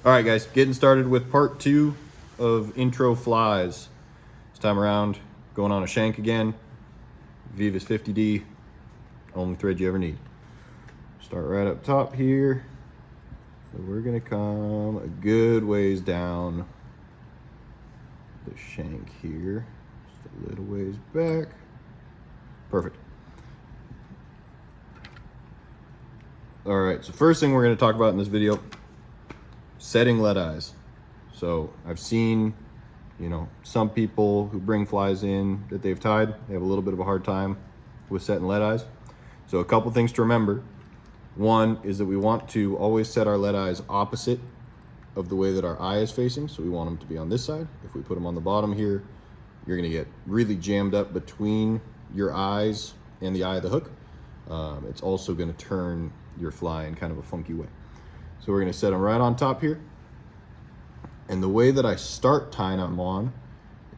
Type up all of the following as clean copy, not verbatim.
All right, guys, getting started with part 2 of intro flies. This time around, going on a shank again. Vivas 50D, only thread you ever need. Start right up top here. So we're gonna come a good ways down the shank here. Just a little ways back. Perfect. All right, so first thing we're gonna talk about in this video, setting lead eyes. So I've seen, some people who bring flies in that they've tied, they have a little bit of a hard time with setting lead eyes. So a couple things to remember. One is that we want to always set our lead eyes opposite of the way that our eye is facing. So we want them to be on this side. If we put them on the bottom here, you're gonna get really jammed up between your eyes and the eye of the hook. It's also gonna turn your fly in kind of a funky way. So we're gonna set them right on top here. And the way that I start tying them on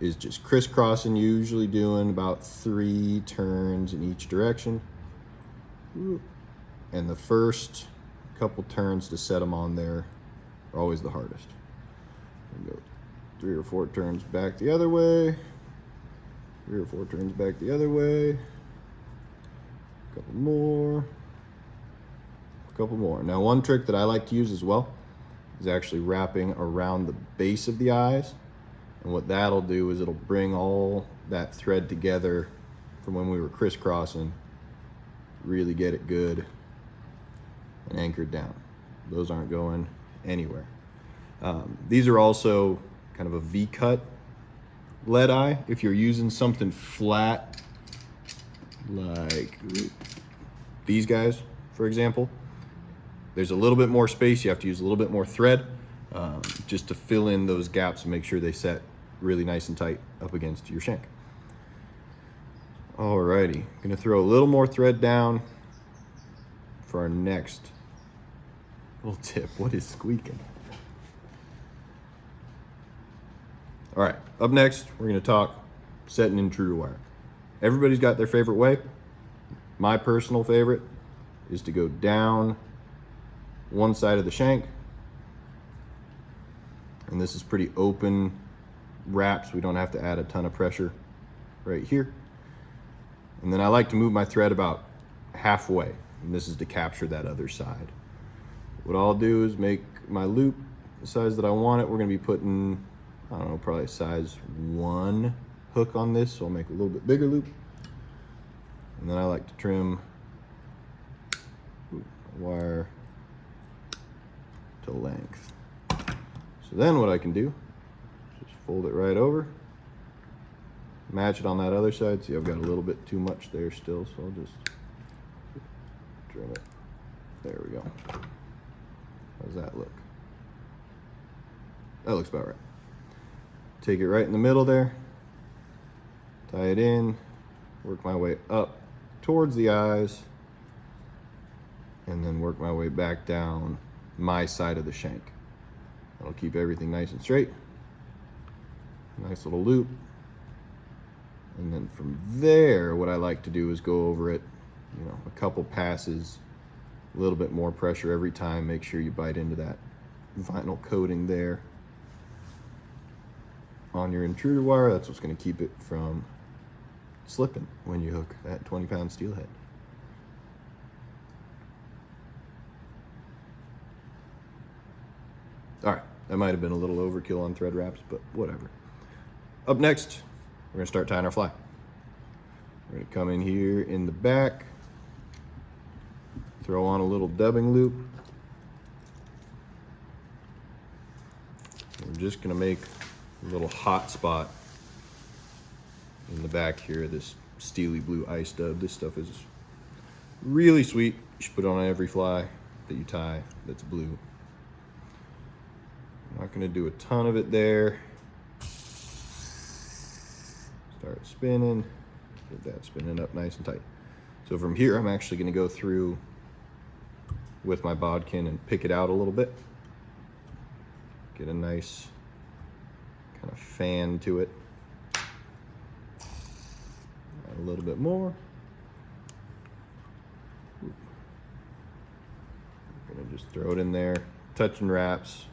is just crisscrossing, usually doing about 3 turns in each direction. And the first couple turns to set them on there are always the hardest. We go 3 or 4 turns back the other way, 3 or 4 turns back the other way, a couple more. Now, one trick that I like to use as well is actually wrapping around the base of the eyes. And what that'll do is it'll bring all that thread together from when we were crisscrossing, really get it good and anchored down. Those aren't going anywhere. These are also kind of a V-cut lead eye. If you're using something flat, like these guys, for example, there's a little bit more space. You have to use a little bit more thread just to fill in those gaps and make sure they set really nice and tight up against your shank. Alrighty, gonna throw a little more thread down for our next little tip. What is squeaking? All right, up next, we're gonna talk setting intruder wire. Everybody's got their favorite way. My personal favorite is to go down one side of the shank, and this is pretty open wraps. We don't have to add a ton of pressure right here. And then I like to move my thread about halfway, and this is to capture that other side. What I'll do is make my loop the size that I want it. We're gonna be putting, I don't know, probably size 1 hook on this, so I'll make a little bit bigger loop. And then I like to trim wire to length. So then what I can do is just fold it right over, match it on that other side. See, I've got a little bit too much there still, so I'll just trim it. There we go. How's that look? That looks about right. Take it right in the middle there, tie it in, work my way up towards the eyes, and then work my way back down my side of the shank. That'll keep everything nice and straight. Nice little loop. And then from there, what I like to do is go over it, a couple passes, a little bit more pressure every time. Make sure you bite into that vinyl coating there on your intruder wire. That's what's gonna keep it from slipping when you hook that 20-pound steelhead. All right, that might have been a little overkill on thread wraps, but whatever. Up next, we're gonna start tying our fly. We're gonna come in here in the back, throw on a little dubbing loop. We're just gonna make a little hot spot in the back here, this steely blue ice dub. This stuff is really sweet. You should put it on every fly that you tie that's blue. Not gonna do a ton of it there. Start spinning, get that spinning up nice and tight. So from here, I'm actually gonna go through with my bodkin and pick it out a little bit. Get a nice kind of fan to it. Add a little bit more. I'm gonna just throw it in there, touching wraps,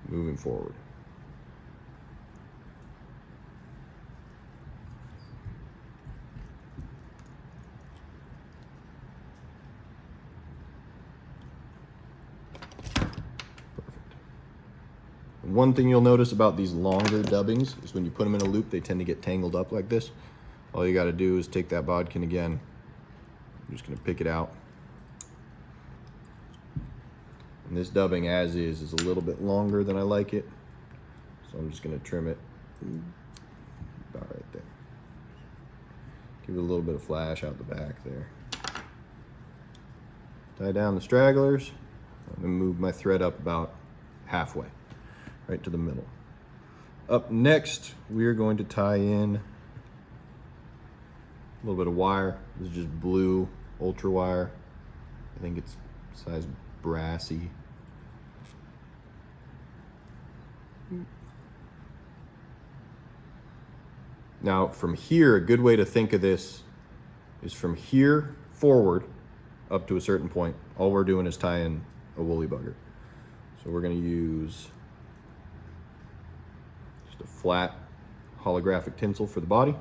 moving forward. One thing you'll notice about these longer dubbings is when you put them in a loop, they tend to get tangled up like this. All you got to do is take that bodkin again. I'm just going to pick it out. And this dubbing as is a little bit longer than I like it. So I'm just going to trim it about right there. Give it a little bit of flash out the back there. Tie down the stragglers. I'm going to move my thread up about halfway. Right to the middle. Up next, we are going to tie in a little bit of wire. This is just blue ultra wire. I think it's size brassy. Now from here, a good way to think of this is from here forward up to a certain point. All we're doing is tying a woolly bugger. So we're going to use just a flat holographic tinsel for the body.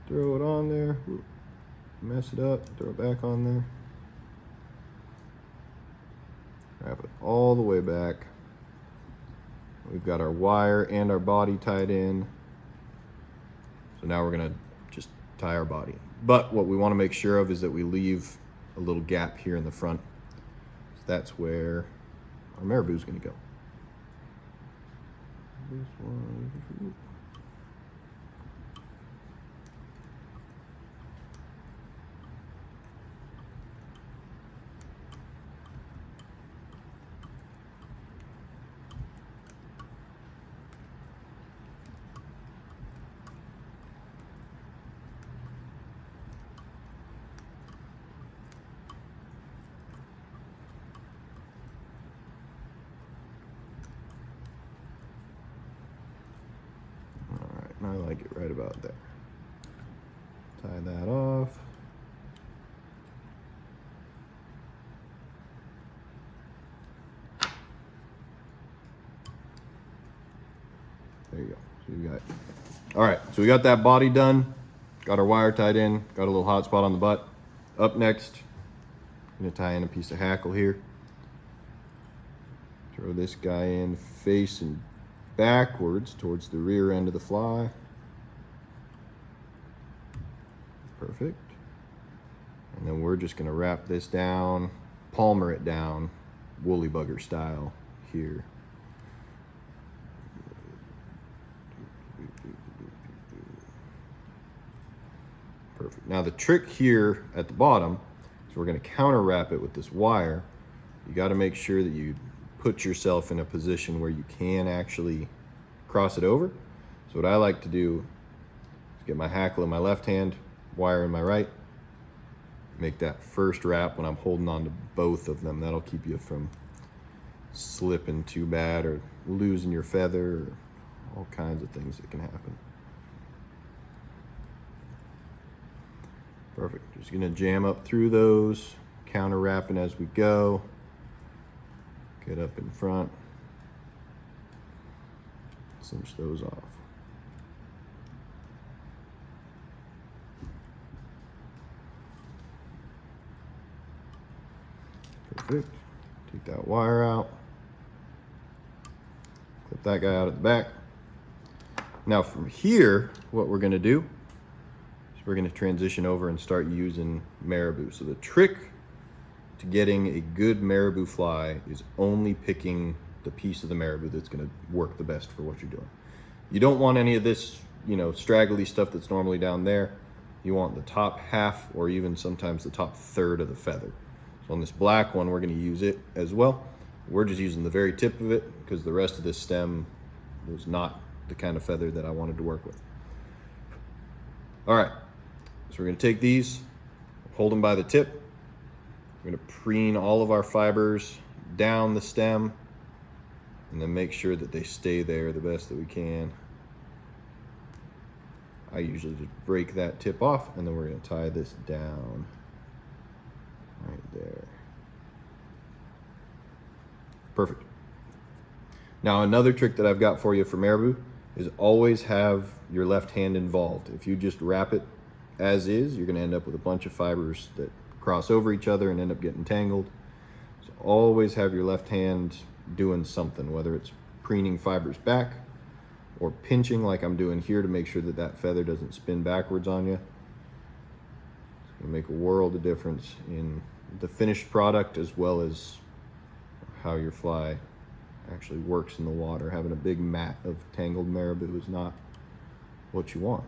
Throw it on there, mess it up, throw it back on there. Wrap it all the way back. We've got our wire and our body tied in. So now we're gonna just tie our body. But what we wanna make sure of is that we leave a little gap here in the front. So that's where our Marabou's gonna go. This one. I like it right about there. Tie that off. There you go. So you got, all right, so we got that body done. Got our wire tied in, got a little hot spot on the butt. Up next, I'm gonna tie in a piece of hackle here. Throw this guy in facing backwards towards the rear end of the fly. Perfect. And then we're just gonna wrap this down, palmer it down, woolly bugger style here. Perfect. Now the trick here at the bottom is we're gonna counter wrap it with this wire. You gotta make sure that you put yourself in a position where you can actually cross it over. So what I like to do is get my hackle in my left hand, wire in my right, make that first wrap when I'm holding on to both of them. That'll keep you from slipping too bad or losing your feather or all kinds of things that can happen. Perfect. Just gonna jam up through those, counter wrapping as we go. Get up in front, cinch those off. Perfect. Take that wire out. Clip that guy out at the back. Now from here, what we're gonna do is we're gonna transition over and start using Marabou. So the trick to getting a good Marabou fly is only picking the piece of the Marabou that's gonna work the best for what you're doing. You don't want any of this, you know, straggly stuff that's normally down there. You want the top half or even sometimes the top third of the feather. So on this black one, we're gonna use it as well. We're just using the very tip of it because the rest of this stem was not the kind of feather that I wanted to work with. All right, so we're gonna take these, hold them by the tip. We're gonna preen all of our fibers down the stem and then make sure that they stay there the best that we can. I usually just break that tip off and then we're gonna tie this down right there. Perfect. Now, another trick that I've got for you for Marabou is always have your left hand involved. If you just wrap it as is, you're gonna end up with a bunch of fibers that cross over each other and end up getting tangled. So always have your left hand doing something, whether it's preening fibers back or pinching like I'm doing here to make sure that that feather doesn't spin backwards on you. It's gonna make a world of difference in the finished product as well as how your fly actually works in the water. Having a big mat of tangled marabou is not what you want.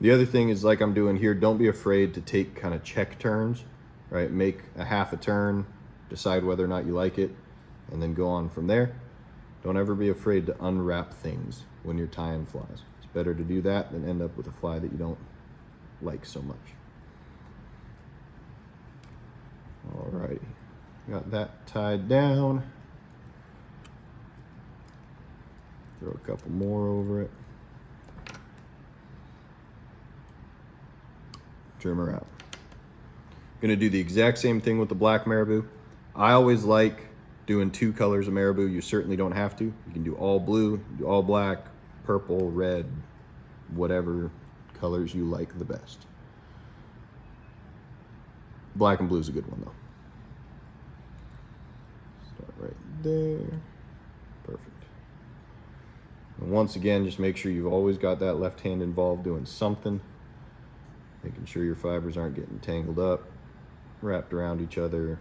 The other thing is, like I'm doing here, don't be afraid to take kind of check turns, right? Make a half a turn, decide whether or not you like it, and then go on from there. Don't ever be afraid to unwrap things when you're tying flies. It's better to do that than end up with a fly that you don't like so much. Alrighty, got that tied down. Throw a couple more over it. Trim her out. Gonna do the exact same thing with the black marabou. I always like doing 2 colors of marabou. You certainly don't have to. You can do all blue, do all black, purple, red, whatever colors you like the best. Black and blue is a good one though. Start right there. Perfect. And once again, just make sure you've always got that left hand involved doing something. Making sure your fibers aren't getting tangled up, wrapped around each other.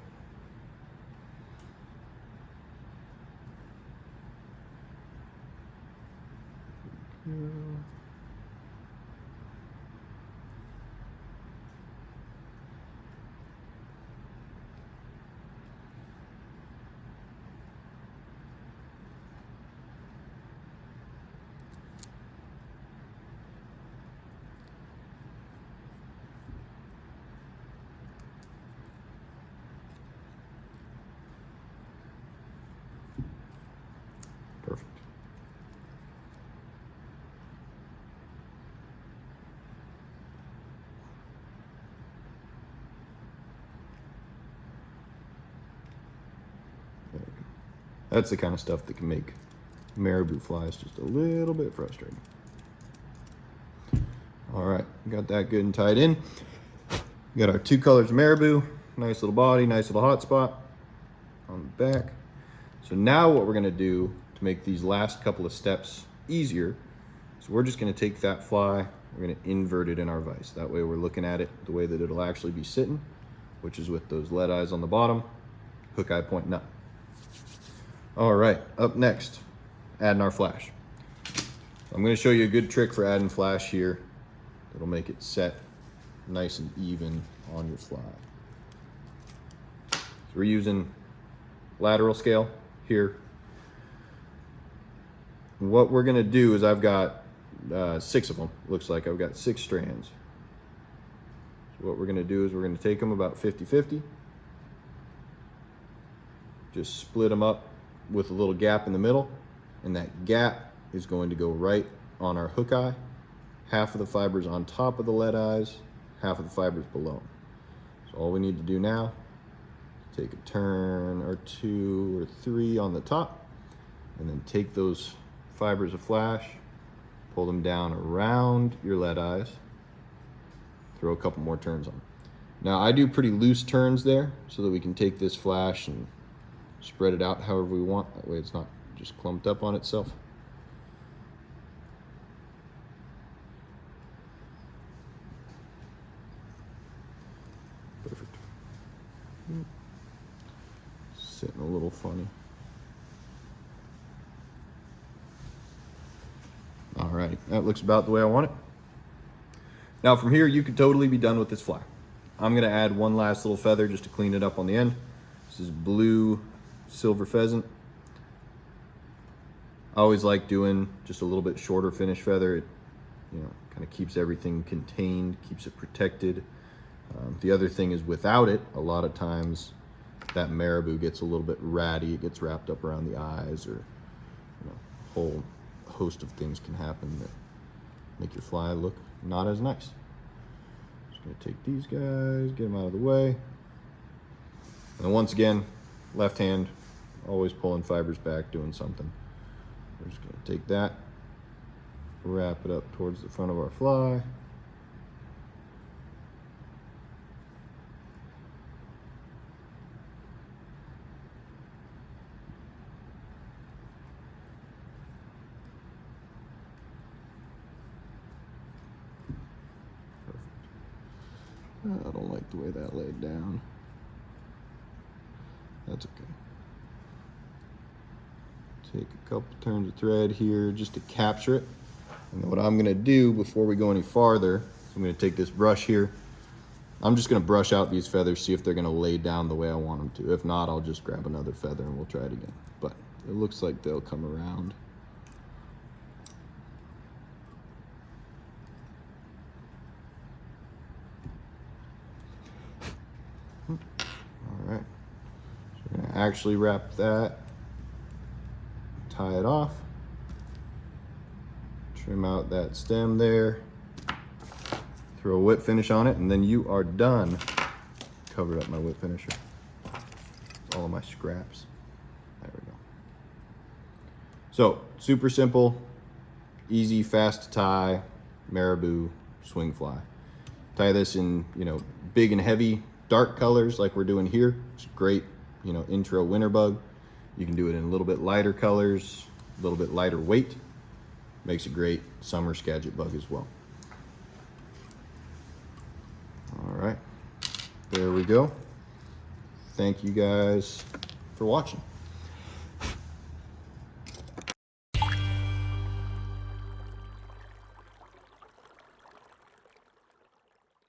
Perfect. There we go. That's the kind of stuff that can make marabou flies just a little bit frustrating. All right, got that good and tied in. We got our 2 colors of marabou, nice little body, nice little hot spot on the back. So now what we're gonna do to make these last couple of steps easier, so we're just gonna take that fly, we're gonna invert it in our vise. That way we're looking at it the way that it'll actually be sitting, which is with those lead eyes on the bottom, hook eye pointing up. All right, up next, adding our flash. I'm gonna show you a good trick for adding flash here that'll make it set nice and even on your fly. So we're using lateral scale here. What we're gonna do is I've got 6 of them. Looks like I've got 6 strands. So what we're gonna do is we're gonna take them about 50-50. Just split them up with a little gap in the middle, and that gap is going to go right on our hook eye. Half of the fibers on top of the lead eyes, half of the fibers below. So all we need to do now, take a turn or 2 or 3 on the top, and then take those fibers of flash, pull them down around your lead eyes, throw a couple more turns on. Now I do pretty loose turns there so that we can take this flash and spread it out however we want. That way it's not just clumped up on itself. Perfect. Sitting a little funny. Alrighty, that looks about the way I want it. Now from here, you could totally be done with this fly. I'm gonna add one last little feather just to clean it up on the end. This is blue silver pheasant. I always like doing just a little bit shorter finish feather. It, kind of keeps everything contained, keeps it protected. The other thing is without it, a lot of times that marabou gets a little bit ratty. It gets wrapped up around the eyes, or a whole host of things can happen that make your fly look not as nice. Just gonna take these guys, get them out of the way. And then once again, left hand always pulling fibers back, doing something. We're just gonna take that, wrap it up towards the front of our fly. I don't like the way that laid down. That's okay. Take a couple turns of thread here just to capture it. And then what I'm gonna do before we go any farther, I'm gonna take this brush here. I'm just gonna brush out these feathers, see if they're gonna lay down the way I want them to. If not, I'll just grab another feather and we'll try it again. But it looks like they'll come around. All right, so we're gonna actually wrap that, tie it off, trim out that stem there, throw a whip finish on it, and then you are done. Covered up my whip finisher. All of my scraps. There we go. So, super simple, easy, fast to tie, Marabou swing fly. Tie this in, big and heavy, dark colors like we're doing here. It's great, intro winter bug. You can do it in a little bit lighter colors, a little bit lighter weight. Makes a great summer Skagit bug as well. All right, there we go. Thank you guys for watching.